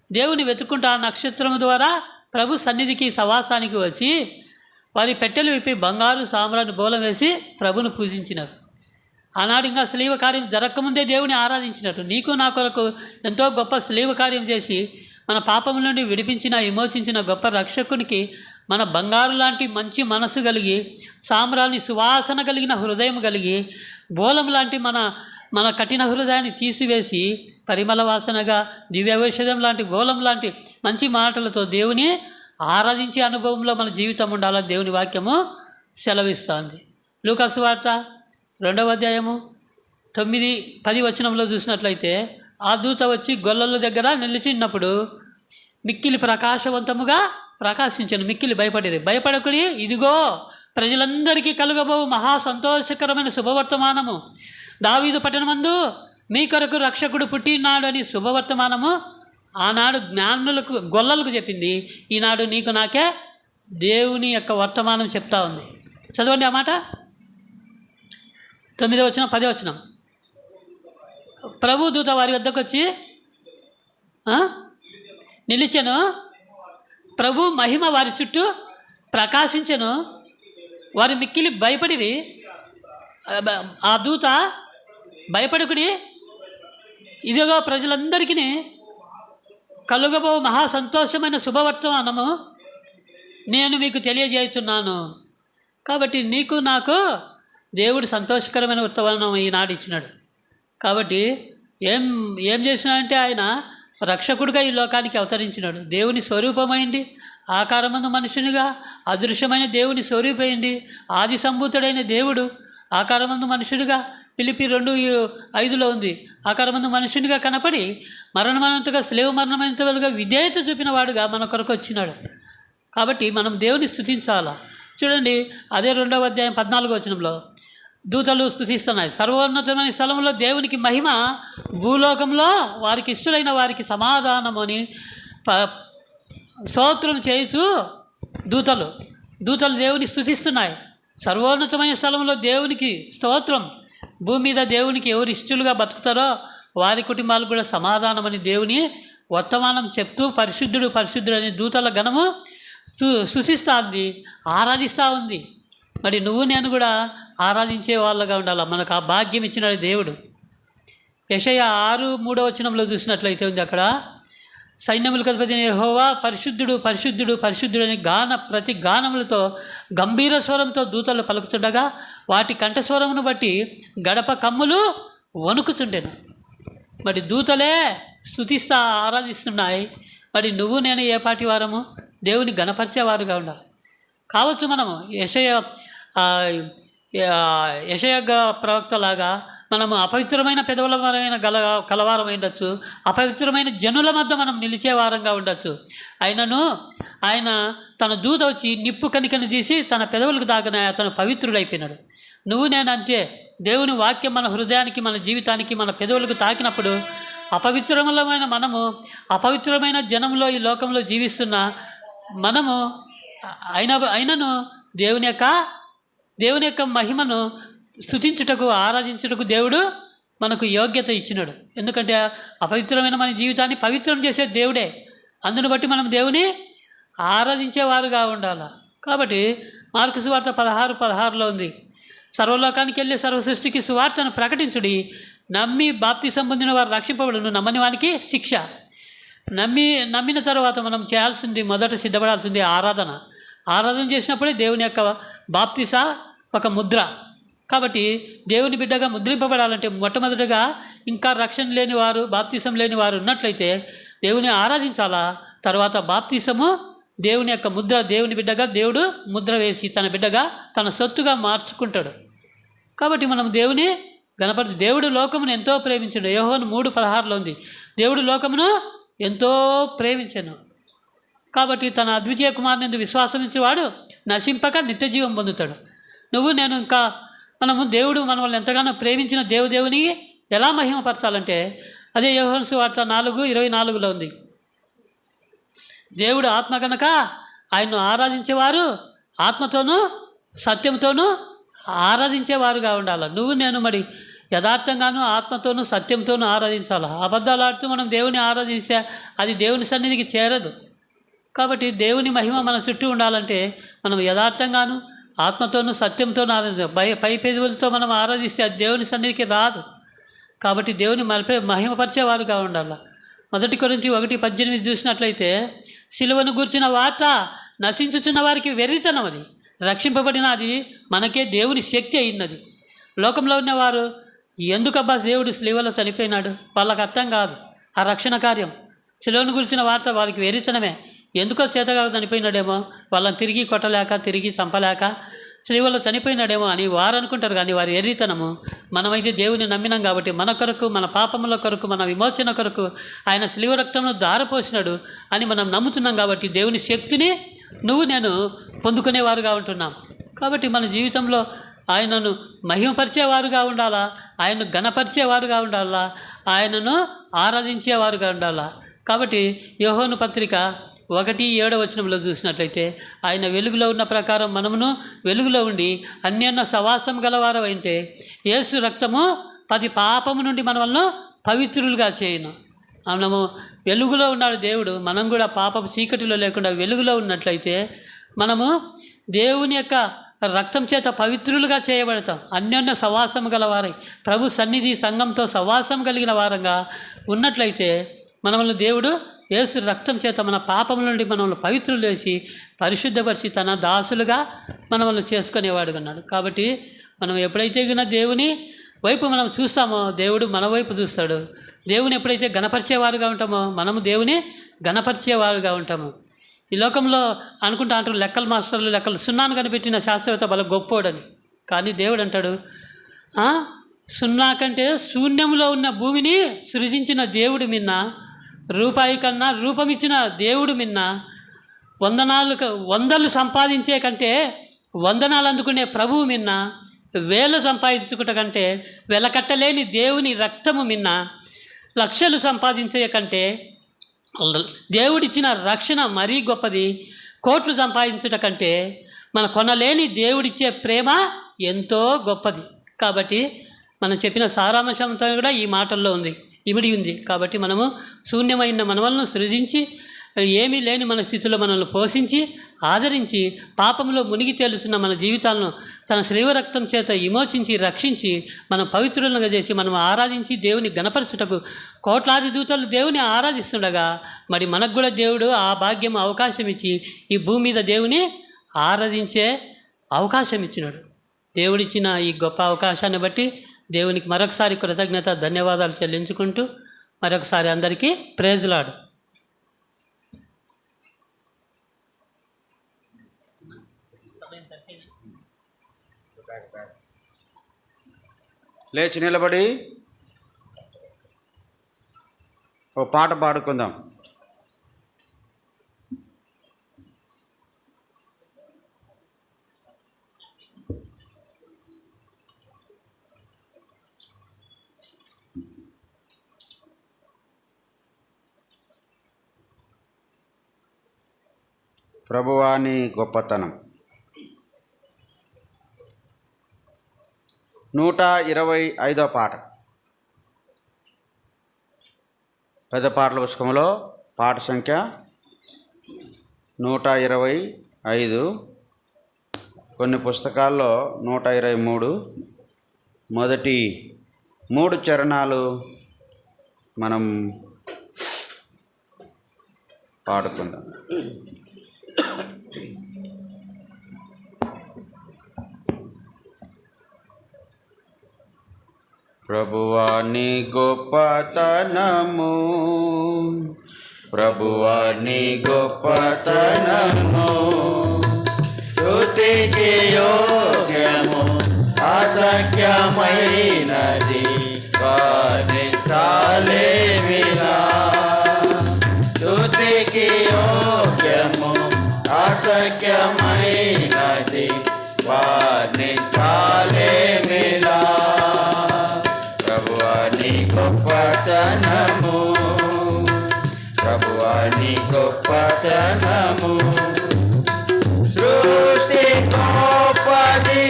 దేవుని వెతుక్కుంటూ ఆ నక్షత్రం ద్వారా ప్రభు సన్నిధికి సవాసానికి వచ్చి వారి పెట్టెలు విప్పి బంగారు సాంబ్రాణి బోలం వేసి ప్రభును పూజించినారు. ఆనాడు ఇంకా స్లీవ కార్యం జరగకముందే దేవుని ఆరాధించినట్టు నీకు నా కొరకు ఎంతో గొప్ప స్లీవ కార్యం చేసి మన పాపం నుండి విమోచించిన గొప్ప రక్షకునికి మన బంగారు లాంటి మంచి మనసు కలిగి, సాంబ్రాణి సువాసన కలిగిన హృదయం కలిగి, బోలం లాంటి మన కఠిన హృదయాన్ని తీసివేసి పరిమళ వాసనగా దివ్యౌషధం లాంటి బోలం లాంటి మంచి మాటలతో దేవుని ఆరాధించే అనుభవంలో మన జీవితం ఉండాలని దేవుని వాక్యము సెలవిస్తోంది. లూకా సువార్త 2వ అధ్యాయము 9-10 వచనంలో చూసినట్లయితే ఆ దూత వచ్చి గొల్లల దగ్గర నిలిచినప్పుడు మిక్కిలి ప్రకాశవంతముగా ప్రకాశించను. మిక్కిలి భయపడకుడి, ఇదిగో ప్రజలందరికీ కలుగబోవు మహా సంతోషకరమైన శుభవర్తమానము, దావీదు పట్టణమందు మీ కొరకు రక్షకుడు పుట్టినాడు అని శుభవర్తమానము ఆనాడు జ్ఞానులకు గొల్లలకు చెప్పింది. ఈనాడు నీకు నాకే దేవుని యొక్క వర్తమానం చెప్తా ఉంది. చదవండి ఆ మాట. 9వ వచనం 10వ వచనం. ప్రభు దూత వారి వద్దకు వచ్చి నిలిచెను, ప్రభు మహిమ వారి చుట్టూ ప్రకాశించెను, వారు మిక్కిలి భయపడిరి. ఆ దూత భయపడుకుడి, ఇదిగో ప్రజలందరికీ కలుగబో మహా సంతోషమైన శుభవర్తమానము నేను మీకు తెలియజేస్తున్నాను. కాబట్టి నీకు నాకు దేవుడు సంతోషకరమైన వర్తమానం ఈనాడు ఇచ్చినాడు. కాబట్టి ఏం చేసినాడంటే ఆయన రక్షకుడిగా ఈ లోకానికి అవతరించినాడు. దేవుని స్వరూపమైంది, ఆకారమందు మనుషునిగా అదృశ్యమైన దేవుని స్వరూపమైంది, ఆది సంభూతుడైన దేవుడు ఆకారమందు మనుషుడిగా ఫిలిప్పీ 2:5లో ఉంది. ఆకారమందు మనుషునిగా కనపడి మరణమైనంతగా స్లేవ మరణమైనంతగా విధేయత చూపిన వాడుగా మన కొరకు వచ్చినాడు. కాబట్టి మనం దేవుని స్తుతించాలా. చూడండి, అదే 2వ అధ్యాయం 14వ వచనంలో దూతలు స్తుతిస్తున్నాయి. సర్వోన్నతమైన స్థలంలో దేవునికి మహిమ, భూలోకంలో వారికి ఇష్టలైన వారికి సమాధానం అని స్తోత్రం చేయుచు దూతలు దేవుని స్తుతిస్తున్నాయి. సర్వోన్నతమైన స్థలంలో దేవునికి స్తోత్రం. భూమి మీద దేవునికి ఎవరు ఇష్టలుగా బతుకుతారో వారి కుటుంబాలకు కూడా సమాధానం అని దేవుని వర్తమానం చెప్తూ పరిశుద్ధుడు అని దూతల గణము స్తుతిస్తూ ఉంది, ఆరాధిస్తూ ఉంది. మరి నువ్వు నేను కూడా ఆరాధించే వాళ్ళగా ఉండాలి. మనకు ఆ భాగ్యం ఇచ్చినాడు దేవుడు. యెషయా 6:3వ వచనంలో చూసినట్లయితే ఉంది, అక్కడ సైన్యములకు అధిపతి యెహోవా పరిశుద్ధుడు అని ప్రతి గానములతో గంభీర స్వరంతో దూతలు పలుకుతుండగా వాటి కంఠస్వరమును బట్టి గడప కమ్ములు వణుకుతుండెను. మరి దూతలే స్తుతిస్తా ఆరాధిస్తున్నాయి. మరి నువ్వు నేను ఏ పాటి వారము దేవుని గణపరిచేవారుగా ఉండాలి. కావచ్చు మనము యెషయా ప్రవక్తలాగా మనము అపవిత్రమైన పెదవులమైన కలవారం ఉండొచ్చు, అపవిత్రమైన జనుల మధ్య మనం నిలిచే వారంగా ఉండొచ్చు. అయినను ఆయన తన దూత వచ్చి నిప్పు కనికని తీసి తన పెదవులకు తాగిన అతను పవిత్రుడైపోయినాడు. నువ్వు నేను అంతే. దేవుని వాక్యం మన హృదయానికి, మన జీవితానికి, మన పెదవులకు తాకినప్పుడు అపవిత్రమైన మనము, అపవిత్రమైన జనంలో ఈ లోకంలో జీవిస్తున్న మనము అయినను దేవుని యొక్క మహిమను స్తుతించుటకు, ఆరాధించుటకు దేవుడు మనకు యోగ్యత ఇచ్చినాడు. ఎందుకంటే అపవిత్రమైన మన జీవితాన్ని పవిత్రం చేసే దేవుడే. అందును బట్టి మనం దేవుని ఆరాధించేవారుగా ఉండాలి. కాబట్టి మార్కు సువార్త 16:16 ఉంది, సర్వలోకానికి వెళ్ళి సర్వ సృష్టికి సువార్తను ప్రకటించుడి, నమ్మి బాప్తిసం పొందిన వారు రక్షింపబడును, నమ్మని వానికి శిక్ష. నమ్మిన తర్వాత మనం చేయాల్సింది, మొదట సిద్ధపడాల్సింది ఆరాధన చేసినప్పుడే దేవుని యొక్క బాప్తిస ఒక ముద్ర. కాబట్టి దేవుని బిడ్డగా ముద్రింపబడాలంటే మొట్టమొదటిగా ఇంకా రక్షణ లేని వారు, బాప్తిసం లేని వారు ఉన్నట్లయితే దేవుని ఆరాధించాలా. తర్వాత బాప్తిసము దేవుని యొక్క ముద్ర, దేవుని బిడ్డగా దేవుడు ముద్ర వేసి తన బిడ్డగా తన సొత్తుగా మార్చుకుంటాడు. కాబట్టి మనం దేవుని దేవుడు లోకమును ఎంతో ప్రేమించాడు. యోహాను 3:16 ఉంది, దేవుడు లోకమును ఎంతో ప్రేమించాను. కాబట్టి తన అద్వితీయ కుమారుని విశ్వాసం ఇచ్చేవాడు నశింపక నిత్య జీవం పొందుతాడు. నువ్వు నేను ఇంకా దేవుడు మనల్ని ఎంతగానో ప్రేమించిన దేవుని ఎలా మహిమపరచాలంటే అదే యోహాను సువార్త 4:24 ఉంది. దేవుడు ఆత్మ కనుక ఆయన్ను ఆరాధించేవారు ఆత్మతోనూ సత్యంతోనూ ఆరాధించేవారుగా ఉండాలి. నువ్వు నేను మరి యథార్థంగానూ ఆత్మతోనూ సత్యంతోనూ ఆరాధించాలి. అబద్ధాలు ఆడుతూ మనం దేవుని ఆరాధించే అది దేవుని సన్నిధికి చేరదు. కాబట్టి దేవుని మహిమ మన చుట్టూ ఉండాలంటే మనం యథార్థంగాను ఆత్మతోనూ సత్యంతోనూ పై పెదవులతో మనం ఆరాధిస్తే అది దేవుని సన్నిధికి రాదు. కాబట్టి దేవుని మహిమపరిచేవారుగా ఉండాలి. 1 కొరింథీ 1:18 చూసినట్లయితే, సిలువను గూర్చిన వార్త నశించుచున్న వారికి వెర్రితనం, అది రక్షింపబడిన అది మనకే దేవుని శక్తి అయినది. లోకంలో ఉన్నవారు ఎందుకబ్బా దేవుడు సిలువలో చనిపోయినాడు, వాళ్ళకి అర్థం కాదు ఆ రక్షణ కార్యం. సిలువను గురించిన వార్త వారికి వెర్రితనమే. ఎందుకో చేతగా చనిపోయినాడేమో, వాళ్ళని తిరిగి కొట్టలేక, తిరిగి చంపలేక సిలువలో చనిపోయినాడేమో అని వారు అనుకుంటారు. కానీ వారి ఎర్రితనము. మనమైతే దేవుని నమ్మినాం కాబట్టి మన కొరకు, మన పాపముల కొరకు, మన విమోచన కొరకు ఆయన సిలువ రక్తమును ధారపోసినాడు అని మనం నమ్ముతున్నాం. కాబట్టి దేవుని శక్తిని నువ్వు నేను పొందుకునేవారుగా ఉంటున్నాం. కాబట్టి మన జీవితంలో ఆయనను మహిమపరిచేవారుగా ఉండాలా, ఆయనను ఘనపరిచేవారుగా ఉండాలా, ఆయనను ఆరాధించేవారుగా ఉండాలా. కాబట్టి యోహాను పత్రిక 1:7 చూసినట్లయితే, ఆయన వెలుగులో ఉన్న ప్రకారం మనమును వెలుగులో ఉండి అన్యోన్య సవాసం గలవారమైతే యేసు రక్తము ప్రతి పాపము నుండి మనల్ని పవిత్రులుగా చేయను. మనము వెలుగులో ఉన్నాడు దేవుడు, మనం కూడా పాపపు చీకటిలో లేకుండా వెలుగులో ఉన్నట్లయితే మనము దేవుని యొక్క రక్తం చేత పవిత్రులుగా చేయబడతాం. అన్యోన్య సవాసం గలవారై ప్రభు సన్నిధి సంఘంతో సవాసం కలిగిన వారంగా ఉన్నట్లయితే మనల్ని దేవుడు యేసు రక్తం చేత మన పాపముల నుండి మనల్ని పవిత్రులు చేసి పరిశుద్ధపరిచి తన దాసులుగా మనల్ని చేసుకునేవాడుగా ఉన్నాడు. కాబట్టి మనం ఎప్పుడైతే దేవుని వైపు మనం చూస్తామో దేవుడు మన వైపు చూస్తాడు. దేవుని ఎప్పుడైతే గణపరిచేవారుగా ఉంటామో మనము దేవుని గణపరిచేవారుగా ఉంటాము. ఈ లోకంలో అనుకుంటా అంటారు లెక్కల మాస్టర్లు లెక్కలు సున్నాను కనిపెట్టిన శాస్త్రవేత్త బల గొప్పోడని. కానీ దేవుడు అంటాడు, సున్నా కంటే శూన్యంలో ఉన్న భూమిని సృజించిన దేవుడు మిన్న, రూపాయి కన్నా రూపమిచ్చిన దేవుడు మిన్న, వందలు సంపాదించే కంటే వందనాలు అందుకునే ప్రభువు మిన్న, వేలు సంపాదించుకుంట కంటే వెలకట్టలేని దేవుని రక్తము మిన్న, లక్షలు సంపాదించే కంటే దేవుడిచ్చిన రక్షణ మరీ గొప్పది, కోట్లు సంపాదించుట కంటే మన కొనలేని దేవుడిచ్చే ప్రేమ ఎంతో గొప్పది. కాబట్టి మనం చెప్పిన సారాంశంతో కూడా ఈ మాటల్లో ఉంది, ఇమిడి ఉంది. కాబట్టి మనము శూన్యమైన మనవలను సృజించి ఏమీ లేని మన స్థితిలో మనల్ని పోషించి ఆదరించి పాపంలో మునిగి తేలుతున్న మన జీవితాలను తన శరీర రక్తం చేత విమోచించి రక్షించి మనం పవిత్రులుగా చేసి మనం ఆరాధించి దేవుని గణపరచుటకు కోట్లాది దూతలు దేవుని ఆరాధిస్తుండగా మరి మనకు కూడా దేవుడు ఆ భాగ్యం అవకాశం ఇచ్చి ఈ భూమి మీద దేవుని ఆరాధించే అవకాశం ఇచ్చినాడు. దేవుడిచ్చిన ఈ గొప్ప అవకాశాన్ని బట్టి దేవునికి మరొకసారి కృతజ్ఞత ధన్యవాదాలు చెల్లించుకుంటూ మరొకసారి అందరికీ ప్రైజ్ లార్డ్. లేచి నిలబడి ఓ పాట పాడుకుందాం. ప్రభువా నీ గొప్పతనం. 125వ పాట. పెద్ద పాటల పుస్తకంలో పాట సంఖ్య 125. కొన్ని పుస్తకాల్లో 123. మొదటి 3 చరణాలు మనం పాడుకుందాం. ప్రభువా నీ గొప్పతనము, ప్రభువా నీ గొప్పతనము, స్తుతికి యోగ్యము అసఖ్యమైనది వర్ణించలేమిరా. స్తుతికి యోగ్యము అసఖ్యమైనది వర్ణించలేమిరా. ప్రభువా నీ గొప్పతనము, ప్రభువా నీ గొప్పతనము, సృష్టి గొప్పది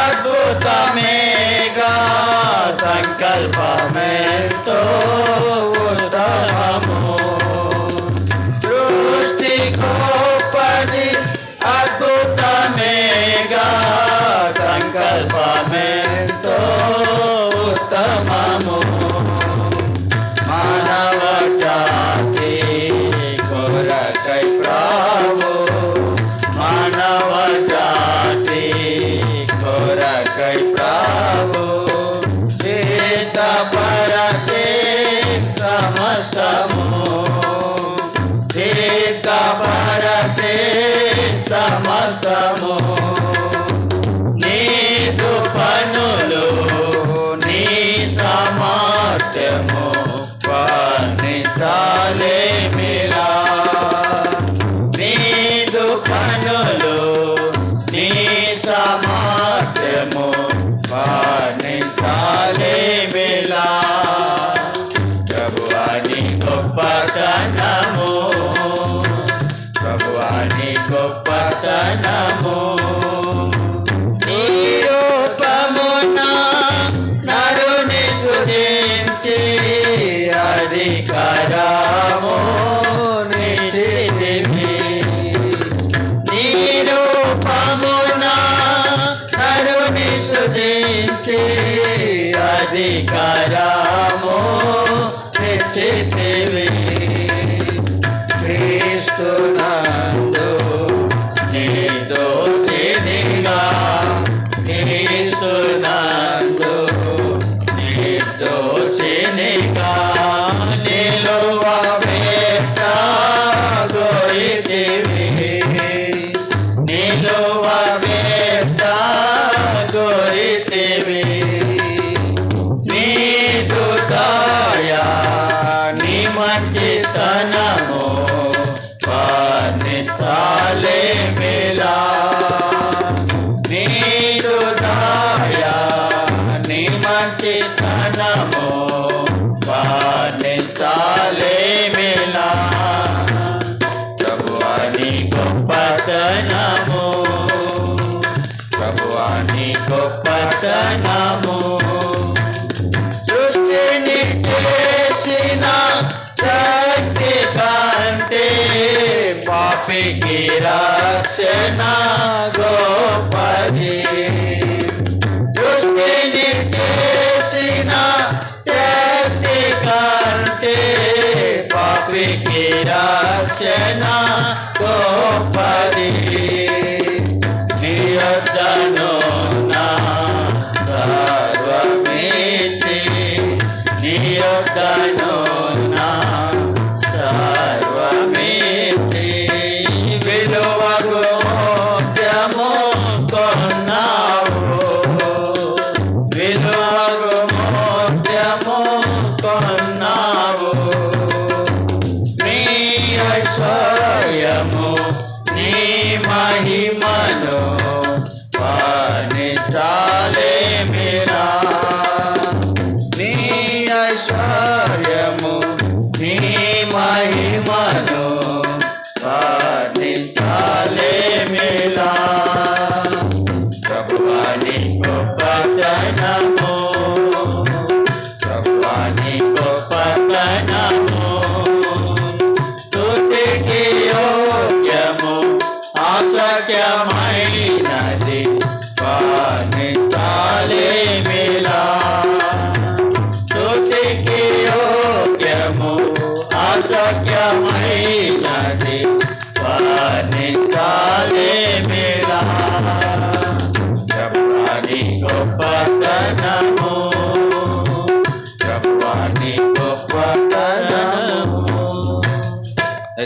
అద్భుతమేగా, సంకల్పమెంతో ఉత్తమము. సృష్టి గొప్పది అద్భుతమేగా, సంకల్పమెంతో ఉత్తమము. మానవ జాతి కొరకై ప్రభు, మానవ జాతి కొరకై ప్రభు సిద్ధపరచే సమస్తము, సిద్ధపరచే సమస్తము. నీదు పనులు నీ సామర్థ్యము వర్ణించలేమిరా. నీదు పనులు నీ సామర్థ్యము వర్ణించలేమిరా. ప్రభువా నీ గొప్పతనము, ప్రభువా నీ గొప్పతనము, నీ రూపమున నరుని సృజించి అధికారము నిలిచితివి. నీ రూపమున నరుని సృజించి అధికారము నిలిచితివి. క్రీస్తునందు నిర్దోషినిగా, క్రీస్తునందు నిర్దోషినిగా నిలువబెట్టగోరితివి, నిలువబెట్టగోరితివి. నీదు దయ నీ మంచితనము వర్ణించలేమిరా. నీదు దయ నీ మంచితనము వర్ణించలేమిరా. ప్రభువా నీ గొప్పతనము, ప్రభువా నీ గొప్పతనము, సృష్టిని చేసిన శక్తి కంటే పాపికి రక్షణ గొప్పది. సృష్టిని చేసిన శక్తి కంటే పాపికి రక్షణ గొప్పది. నీ యొద్దను నా సర్వమిచ్చి, నీ యొద్దను నా సర్వమిచ్చి, విలువకు మోక్షము కొన్నా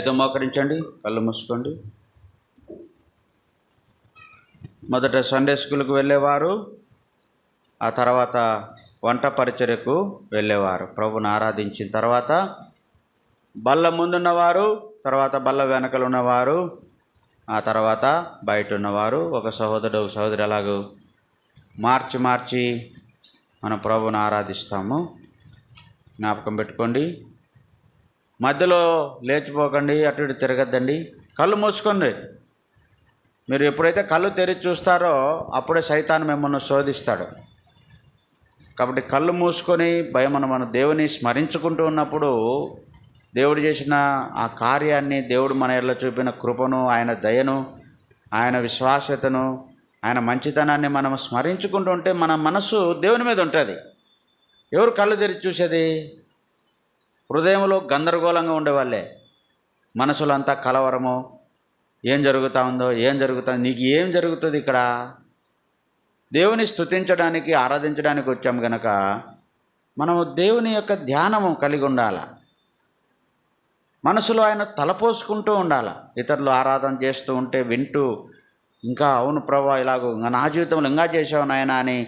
అయితే మోకరించండి, కళ్ళు మూసుకోండి. మొదట సండే స్కూల్కి వెళ్ళేవారు, ఆ తర్వాత వంట పరిచర్యకు వెళ్ళేవారు. ప్రభుని ఆరాధించిన తర్వాత బల్ల ముందున్నవారు, తర్వాత బల్ల వెనకలు ఉన్నవారు, ఆ తర్వాత బయట ఉన్నవారు. ఒక సహోదరుడు ఒక సహోదరి అలాగూ మార్చి మనం ప్రభుని ఆరాధిస్తాము. జ్ఞాపకం పెట్టుకోండి. మధ్యలో లేచిపోకండి, అటు ఇటు తిరగద్దండి. కళ్ళు మూసుకోండి. మీరు ఎప్పుడైతే కళ్ళు తెరిచి చూస్తారో అప్పుడే సైతాను మిమ్మల్ని శోధిస్తాడు. కాబట్టి కళ్ళు మూసుకొని మన దేవుని స్మరించుకుంటూ ఉన్నప్పుడు దేవుడు చేసిన ఆ కార్యాన్ని, దేవుడు మన ఎడల చూపిన కృపను, ఆయన దయను, ఆయన విశ్వాస్యతను, ఆయన మంచితనాన్ని మనం స్మరించుకుంటూ ఉంటే మన మనసు దేవుని మీద ఉంటుంది. ఎవరు కళ్ళు తెరిచి చూసేది? హృదయంలో గందరగోళంగా ఉండేవాళ్ళే. మనసులో అంతా కలవరము, ఏం జరుగుతుందో, నీకు ఏం జరుగుతుంది ఇక్కడ? దేవుని స్తుతించడానికి, ఆరాధించడానికి వచ్చాం గనక మనము దేవుని యొక్క ధ్యానము కలిగి ఉండాలి. మనసులో ఆయన తలపోసుకుంటూ ఉండాలి. ఇతరులు ఆరాధన చేస్తూ ఉంటే వింటూ, ఇంకా అవును ప్రభా ఇలాగో నా జీవితంలో ఇంకా చేసావు నాయన అని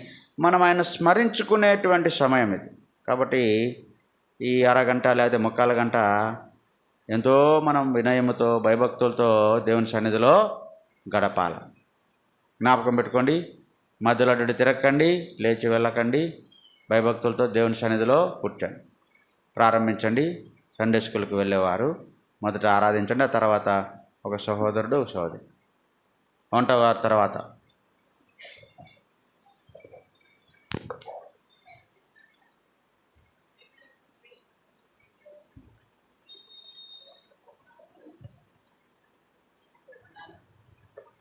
మనం ఆయన స్మరించుకునేటువంటి సమయం ఇది. కాబట్టి ఈ అరగంట లేదా ముక్కాల గంట ఎంతో మనం వినయముతో, భయభక్తులతో దేవుని సన్నిధిలో గడపాలి. జ్ఞాపకం పెట్టుకోండి. మధ్యలో అటు తిరగకండి, లేచి వెళ్ళకండి. భయభక్తులతో దేవుని సన్నిధిలో కూర్చోండి. ప్రారంభించండి. సండే స్కూల్కి వెళ్ళేవారు మొదట ఆరాధించండి, ఆ తర్వాత ఒక సహోదరుడు ఒక సహోదరి, వంటవారి తర్వాత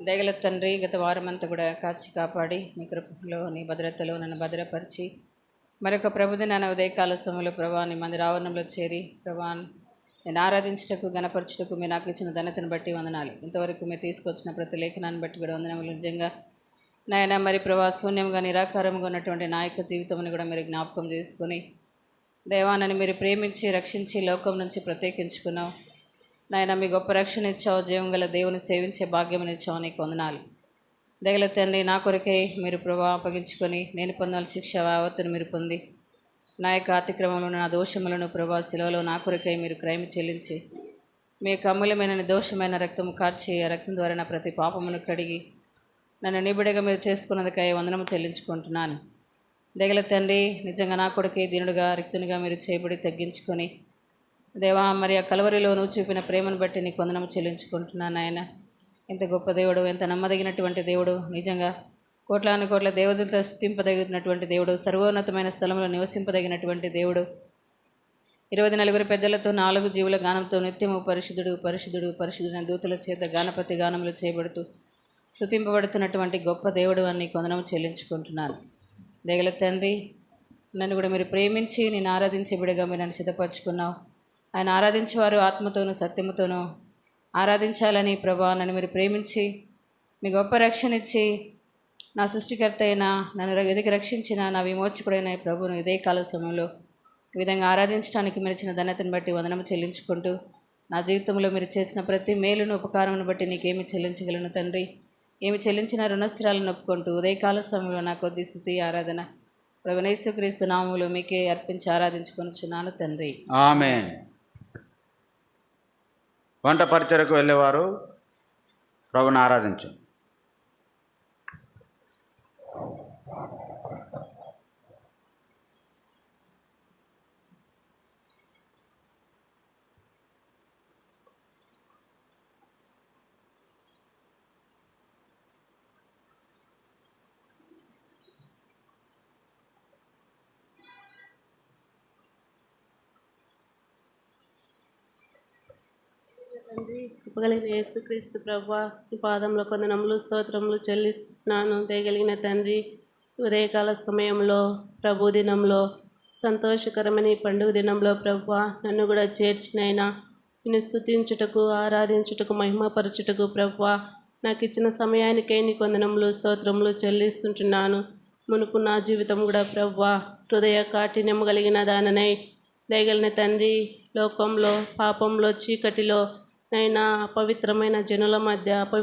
దయగల తండ్రి, గత వారమంతా కూడా కాచి కాపాడి నీ కృపలో, నీ భద్రతలో నన్ను భద్రపరిచి మరొక ప్రభుదిన ఉదయకాల సమయంలో ప్రభా నీ మందిర ఆవరణంలో చేరి ప్రభా నేను ఆరాధించుటకు, గణపరచుటకు మీరు నాకు ఇచ్చిన ధన్యతను బట్టి వందనాలు. ఇంతవరకు మీరు తీసుకొచ్చిన ప్రతి లేఖనాన్ని బట్టి కూడా వందనములు. నిజంగా నాయన మరి ప్రభా శూన్యంగా, నిరాకారంగా ఉన్నటువంటి నా యొక్క జీవితంని కూడా మీరు జ్ఞాపకం చేసుకొని దేవానని మీరు ప్రేమించి రక్షించి లోకం నుంచి ప్రత్యేకించుకున్నావు నాయన. మీ గొప్ప రక్షణ ఇచ్చావు, జీవం గల దేవుని సేవించే భాగ్యం ఇచ్చావు, నీకు వందనాలు. దయగల తండ్రి, నా కొరకే మీరు ప్రభావం అప్పగించుకొని నేను పొందాల శిక్ష యావత్తును మీరు పొంది నా యొక్క అతిక్రమములను, నా దోషములను ప్రభా శిలువలో నా కొరకై మీరు క్రయము చెల్లించి మీ యొక్క అమూల్యమైన నిర్దోషమైన రక్తము కార్చి ఆ రక్తం ద్వారా నా ప్రతి పాపమును కడిగి నన్ను నిబిడగా మీరు చేసుకున్నదికై వందనము చెల్లించుకుంటున్నాను. దయగల తండ్రి, నిజంగా నా కొరకే దీనుడుగా, రిక్తునిగా మీరు చేయబడి తగ్గించుకొని దేవా మరి ఆ కలవరిలో నువ్వు చూపిన ప్రేమను బట్టి నీకు వందనము చెల్లించుకుంటున్నాను. ఆయన ఎంత గొప్ప దేవుడు, ఎంత నమ్మదగినటువంటి దేవుడు, నిజంగా కోట్లాను కోట్ల దేవతలతో స్తుతింపదగినటువంటి దేవుడు, సర్వోన్నతమైన స్థలంలో నివసింపదగినటువంటి దేవుడు. 24 పెద్దలతో 4 జీవుల గానంతో నిత్యము పరిశుద్ధుడు పరిశుద్ధుడు పరిశుద్ధుడైన దూతల చేత గానపతి గానములు చేయబడుతూ స్తుతింపబడుతున్నటువంటి గొప్ప దేవుడు అని నీకు వందనము చెల్లించుకుంటున్నాను. దయగల తండ్రి, నన్ను కూడా మీరు ప్రేమించి నేను ఆరాధించే బిడ్డగా మీరు నన్ను సిద్ధపరచుకున్నావు. ఆయన ఆరాధించేవారు ఆత్మతోనూ సత్యముతోనూ ఆరాధించాలని ప్రభా నన్ను మీరు ప్రేమించి మీ గొప్ప రక్షణ ఇచ్చి నా సృష్టికర్త అయిన నన్ను ఎదిగి రక్షించిన నా విమోచకుడైన ప్రభువును ఇదే కాల సమయంలో ఈ విధంగా ఆరాధించడానికి మీరు ఇచ్చిన ధన్యతను బట్టి వందనము చెల్లించుకుంటూ నా జీవితంలో మీరు చేసిన ప్రతి మేలును, ఉపకారమును బట్టి నీకేమి చెల్లించగలను తండ్రి. ఏమి చెల్లించిన రుణస్థిరాలను ఒప్పుకుంటూ ఉదయకాల సమయంలో నా కొద్ది స్తుతి ఆరాధన ప్రభువైన యేసుక్రీస్తు నామములో మీకే అర్పించి ఆరాధించుకొనుచున్నాను తండ్రి. ఆమేన్. వంట పరిచర్యకు వెళ్ళేవారు ప్రభుని ఆరాధించు. తండ్రి, కృపగలిగిన యేసుక్రీస్తు ప్రభువా, ఈ పాదంలో కొందనములు స్తోత్రములు చెల్లిస్తున్నాను. దయగలిగిన తండ్రి, ఉదయకాల సమయంలో ప్రభు దినంలో సంతోషకరమైన ఈ పండుగ దినంలో ప్రభువా నన్ను కూడా చేర్చినైనా నిన్ను స్తుతించుటకు, ఆరాధించుటకు, మహిమపరచుటకు ప్రభువా నాకు ఇచ్చిన సమయానికై నీ కొందనములు స్తోత్రములు చెల్లిస్తుంటున్నాను. మునుపు నా జీవితం కూడా ప్రభువా హృదయ కాఠిన్యము కలిగిన దాననై దయగలిగిన తండ్రి, లోకంలో పాపంలో చీకటిలో నైనా అపవిత్రమైన జనుల మధ్య